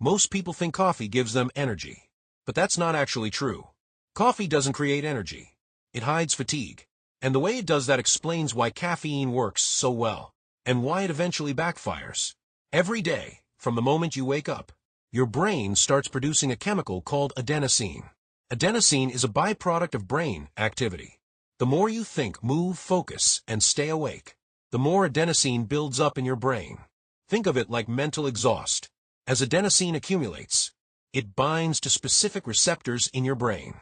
Most people think coffee gives them energy. But that's not actually true. Coffee doesn't create energy. It hides fatigue. And the way it does that explains why caffeine works so well, and why it eventually backfires. Every day, from the moment you wake up, your brain starts producing a chemical called adenosine. Adenosine is a byproduct of brain activity. The more you think, move, focus, and stay awake, the more adenosine builds up in your brain. Think of it like mental exhaust. As adenosine accumulates, it binds to specific receptors in your brain.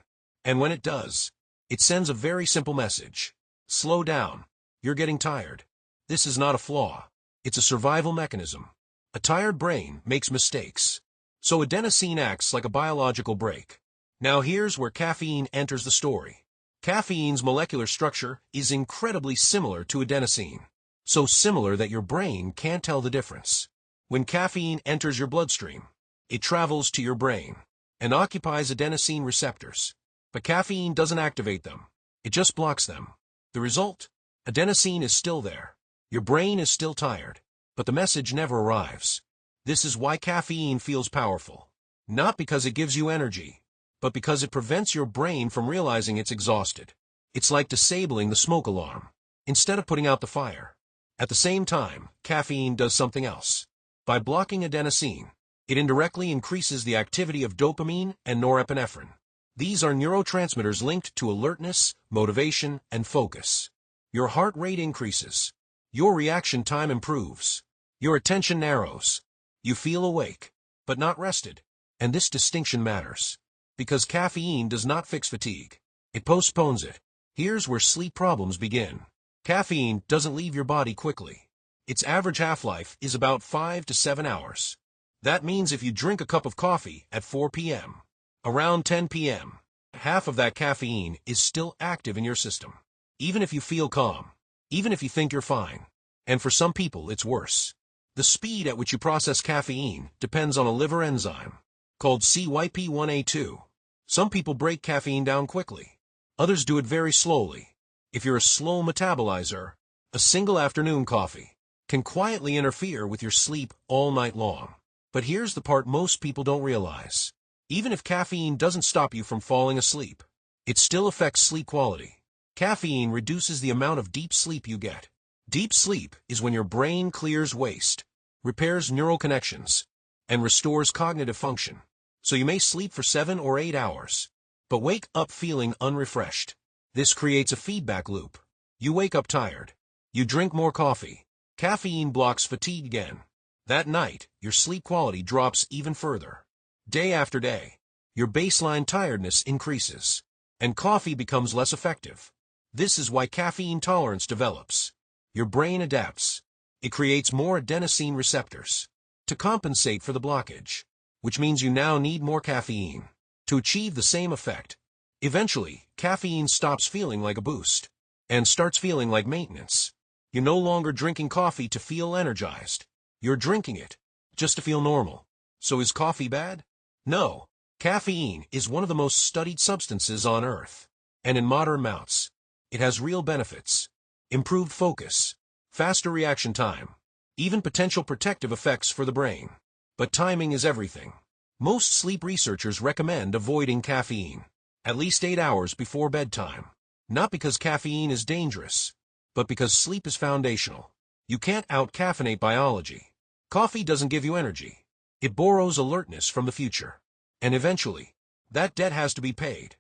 And when it does, it sends a very simple message. Slow down. You're getting tired. This is not a flaw. It's a survival mechanism. A tired brain makes mistakes. So adenosine acts like a biological brake. Now here's where caffeine enters the story. Caffeine's molecular structure is incredibly similar to adenosine. So similar that your brain can't tell the difference. When caffeine enters your bloodstream, it travels to your brain and occupies adenosine receptors. But caffeine doesn't activate them. It just blocks them. The result? Adenosine is still there. Your brain is still tired. But the message never arrives. This is why caffeine feels powerful. Not because it gives you energy, but because it prevents your brain from realizing it's exhausted. It's like disabling the smoke alarm instead of putting out the fire. At the same time, caffeine does something else. By blocking adenosine, it indirectly increases the activity of dopamine and norepinephrine. These are neurotransmitters linked to alertness, motivation, and focus. Your heart rate increases. Your reaction time improves. Your attention narrows. You feel awake, but not rested. And this distinction matters. Because caffeine does not fix fatigue. It postpones it. Here's where sleep problems begin. Caffeine doesn't leave your body quickly. Its average half-life is about 5 to 7 hours. That means if you drink a cup of coffee at 4 p.m., around 10 p.m., half of that caffeine is still active in your system. Even if you feel calm. Even if you think you're fine. And for some people, it's worse. The speed at which you process caffeine depends on a liver enzyme called CYP1A2. Some people break caffeine down quickly. Others do it very slowly. If you're a slow metabolizer, a single afternoon coffee can quietly interfere with your sleep all night long. But here's the part most people don't realize. Even if caffeine doesn't stop you from falling asleep, it still affects sleep quality. Caffeine reduces the amount of deep sleep you get. Deep sleep is when your brain clears waste, repairs neural connections, and restores cognitive function. So you may sleep for 7 or 8 hours, but wake up feeling unrefreshed. This creates a feedback loop. You wake up tired. You drink more coffee. Caffeine blocks fatigue again. That night, your sleep quality drops even further. Day after day, your baseline tiredness increases, and coffee becomes less effective. This is why caffeine tolerance develops. Your brain adapts. It creates more adenosine receptors to compensate for the blockage, which means you now need more caffeine to achieve the same effect. Eventually, caffeine stops feeling like a boost and starts feeling like maintenance. You're no longer drinking coffee to feel energized. You're drinking it just to feel normal. So is coffee bad? No. Caffeine is one of the most studied substances on Earth. And in moderate amounts, it has real benefits. Improved focus, faster reaction time, even potential protective effects for the brain. But timing is everything. Most sleep researchers recommend avoiding caffeine at least 8 hours before bedtime. Not because caffeine is dangerous, but because sleep is foundational. You can't out-caffeinate biology. Coffee doesn't give you energy. It borrows alertness from the future. And eventually, that debt has to be paid.